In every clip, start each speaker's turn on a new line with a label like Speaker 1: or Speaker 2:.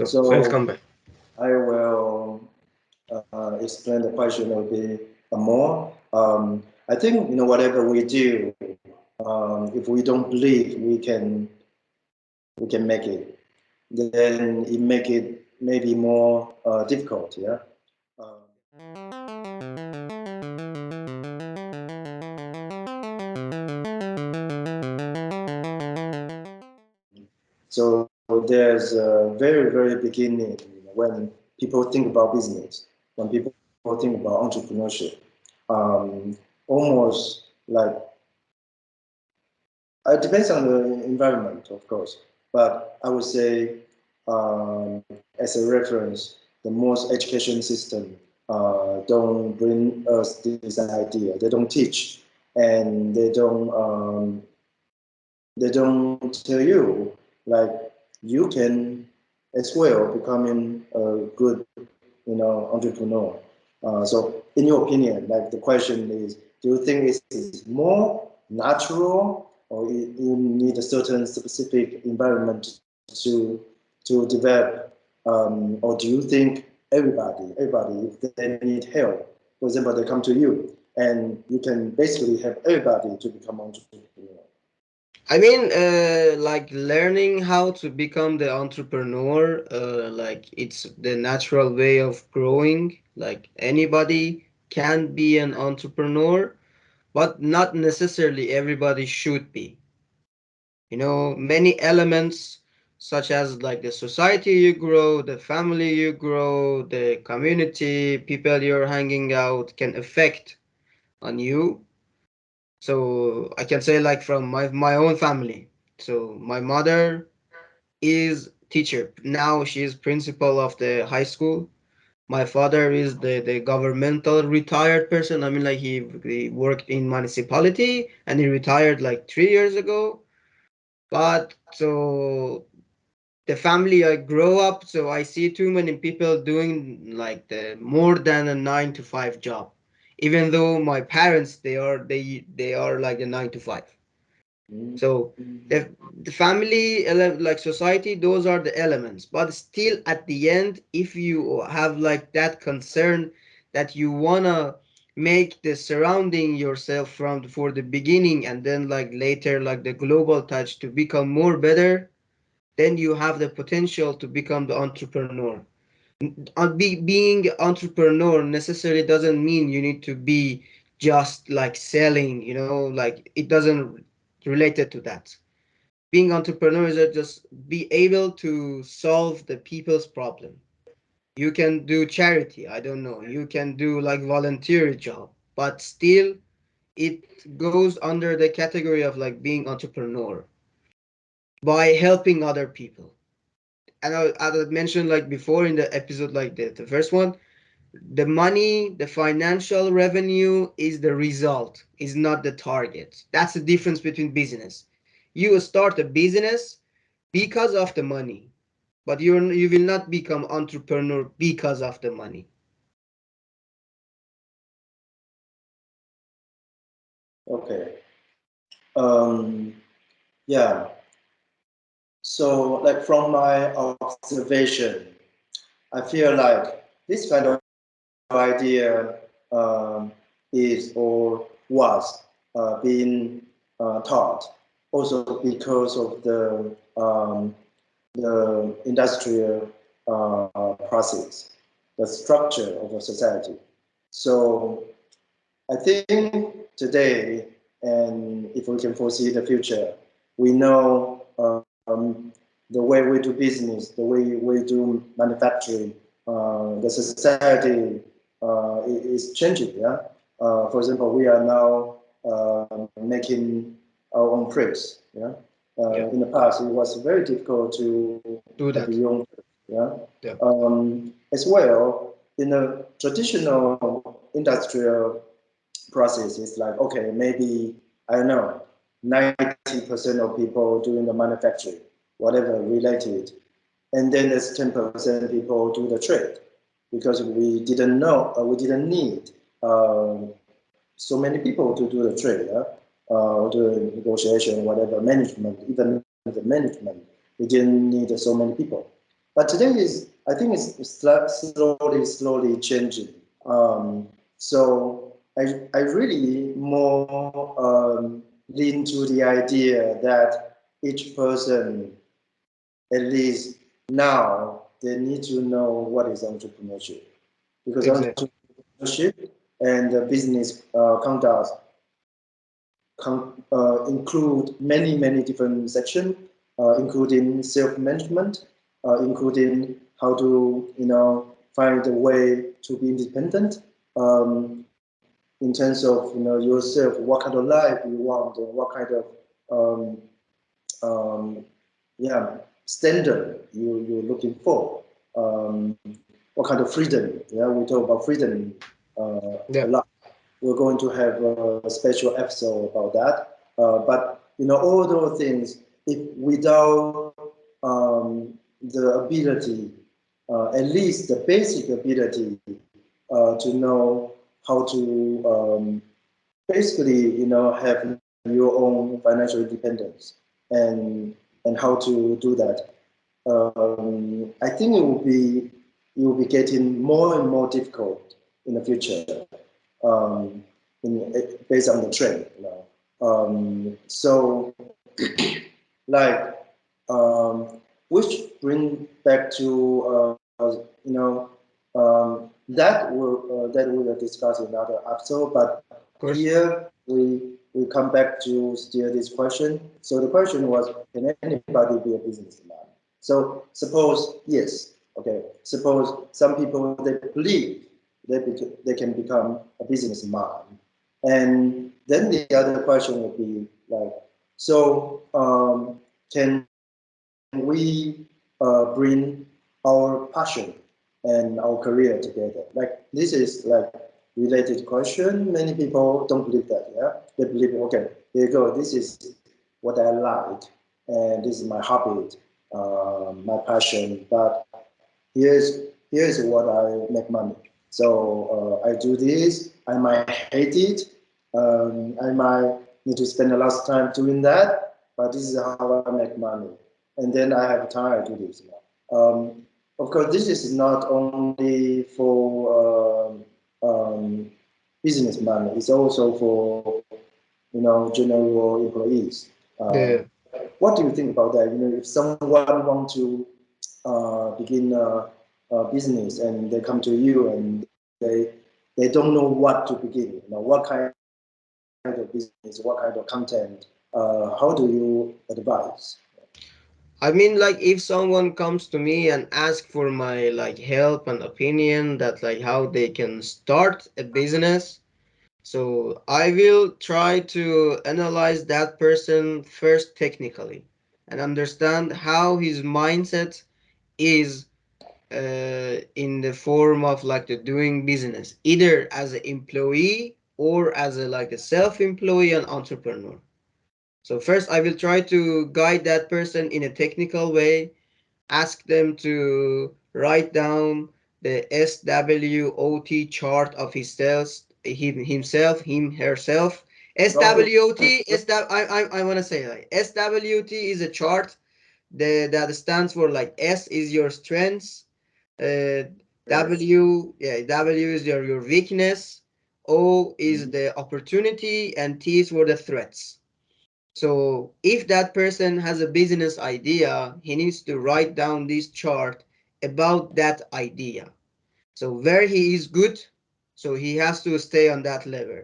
Speaker 1: So
Speaker 2: welcome back.
Speaker 1: I will explain the question a bit more. I think whatever we do, if we don't believe we can make it, then it make it maybe more difficult. Yeah. So there's a very, very beginning when people think about business, when people think about entrepreneurship, almost like it depends on the environment, of course, but I would say as a reference, the most education system don't bring us this idea. They don't teach, and they don't tell you like you can as well becoming a good entrepreneur. So in your opinion, like the question is, do you think it's more natural or you need a certain specific environment to develop, or do you think everybody if they need help, for example they come to you and you can basically help everybody to become entrepreneur?
Speaker 2: I mean, like learning how to become the entrepreneur, like it's the natural way of growing. Like anybody can be an entrepreneur, but not necessarily everybody should be. Many elements such as like the society you grow, the family you grow, the community, people you're hanging out can affect on you. So I can say like from my own family. So my mother is teacher. Now she is principal of the high school. My father is the governmental retired person. I mean like he worked in municipality and he retired like 3 years ago. But so the family I grow up, so I see too many people doing like the more than a 9 to 5 job. Even though my parents they are like a 9 to 5. So the family like society, those are the elements. But still at the end, if you have like that concern that you wanna make the surrounding yourself from for the beginning and then like later like the global touch to become more better, then you have the potential to become the entrepreneur. Being entrepreneur necessarily doesn't mean you need to be just like selling, like it doesn't related to that. Being entrepreneur is just be able to solve the people's problem. You can do charity, I don't know, you can do like volunteer job, but still it goes under the category of like being entrepreneur by helping other people. And I mentioned like before in the episode, like the first one, the money, the financial revenue is the result, is not the target. That's the difference between business. You start a business because of the money, but you will not become entrepreneur because of the money.
Speaker 1: Okay. Yeah. So, like from my observation, I feel like this kind of idea is or was being taught also because of the industrial process, the structure of a society. So I think today, and if we can foresee the future, we know the way we do business, the way we do manufacturing, the society is changing. Yeah. For example, we are now making our own press. Yeah.
Speaker 2: Yeah,
Speaker 1: In the past, it was very difficult to
Speaker 2: do
Speaker 1: have
Speaker 2: that.
Speaker 1: your own press. Yeah.
Speaker 2: Yeah.
Speaker 1: As well, in a traditional industrial process, it's like, okay, maybe, I don't know, 90% of people doing the manufacturing, whatever related. And then there's 10% people do the trade because we didn't know, we didn't need so many people to do the trade, do the negotiation, whatever, management, even the management. We didn't need so many people. but today I think it's slowly changing. So I really more lean to the idea that each person, at least now, they need to know what is entrepreneurship, because
Speaker 2: Exactly.
Speaker 1: entrepreneurship and business conduct include many different sections, including self-management, including how to find a way to be independent, in terms of yourself, what kind of life you want, and what kind of um, um, yeah standard you're looking for, what kind of freedom. Yeah, we talk about freedom a
Speaker 2: Yeah.
Speaker 1: lot. We're going to have a special episode about that. But all those things, if without the ability, at least the basic ability to know how to basically, have your own financial independence, and how to do that. I think it will be getting more and more difficult in the future, um, based on the trend. So, like, which bring back to that we will discuss in another episode. But
Speaker 2: Of course.
Speaker 1: here we come back to still this question. So the question was, can anybody be a businessman? So suppose yes, okay. Suppose some people they believe they can become a businessman, and then the other question would be like, so can we bring our passion and our career together? Like this is like related question. Many people don't believe that. Yeah, they believe okay, here you go. This is what I like, and this is my hobby, my passion. But here's here's what I make money. So I do this. I might hate it. I might need to spend a lot of time doing that. But this is how I make money, and then I have time to do this. Of course, this is not only for businessmen. It's also for general employees.
Speaker 2: The
Speaker 1: What do you think about that? If someone wants to begin a business and they come to you and they don't know what to begin. What kind of business, what kind of content. How do you advise?
Speaker 2: I mean, like, if someone comes to me and asks for my like help and opinion that like how they can start a business, so I will try to analyze that person first technically and understand how his mindset is in the form of like the doing business, either as an employee or as a like a self-employee and entrepreneur. So first I will try to guide that person in a technical way, ask them to write down the SWOT chart of his sales, himself, herself. SWOT is that I want to say like SWT is a chart that stands for like S is your strengths, uh,
Speaker 1: Yes.
Speaker 2: W is your weakness, O is
Speaker 1: Mhm.
Speaker 2: the opportunity, and T is for the threats. So if that person has a business idea, he needs to write down this chart about that idea. So where he is good, so he has to stay on that level.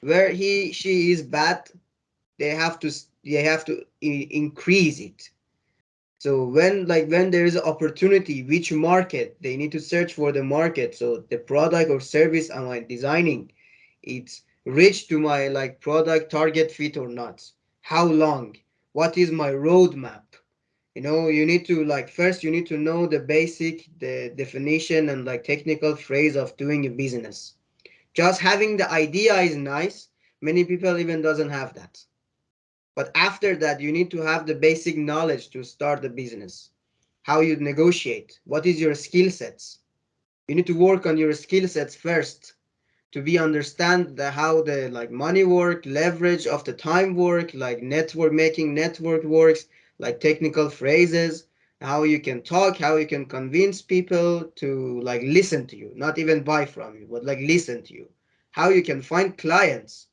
Speaker 2: Where she is bad, they have to increase it. So when there is an opportunity, which market they need to search for the market. So the product or service am I designing, it's reach to my like product target fit or not. How long? What is my roadmap? You need to like first you need to know the basic, the definition and like technical phrase of doing a business. Just having the idea is nice. Many people even doesn't have that. But after that, you need to have the basic knowledge to start the business. How you negotiate, what is your skill sets. You need to work on your skill sets first to be understand how the like money work, leverage of the time work, like network works, like technical phrases, how you can talk, how you can convince people to like listen to you, not even buy from you, but like listen to you, how you can find clients,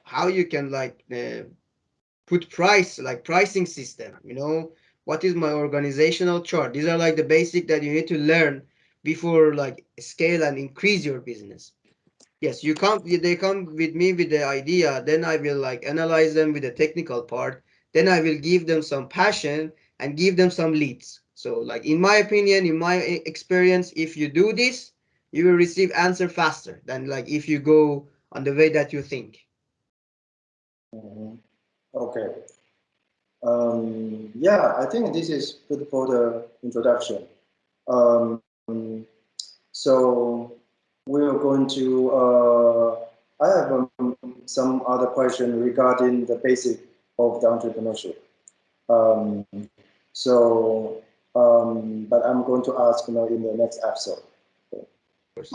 Speaker 2: how you can like put price, like pricing system, what is my organizational chart. These are like the basic that you need to learn before like scale and increase your business. Yes, they come with me with the idea, then I will like analyze them with the technical part, then I will give them some passion and give them some leads. So like in my opinion, in my experience, if you do this, you will receive answer faster than like if you go on the way that you think.
Speaker 1: Mhm. Okay. Yeah, I think this is good for the introduction. Um, so we are going to. I have some other question regarding the basic of the entrepreneurship. Um, so, but I'm going to ask, in the next episode.
Speaker 2: Of course.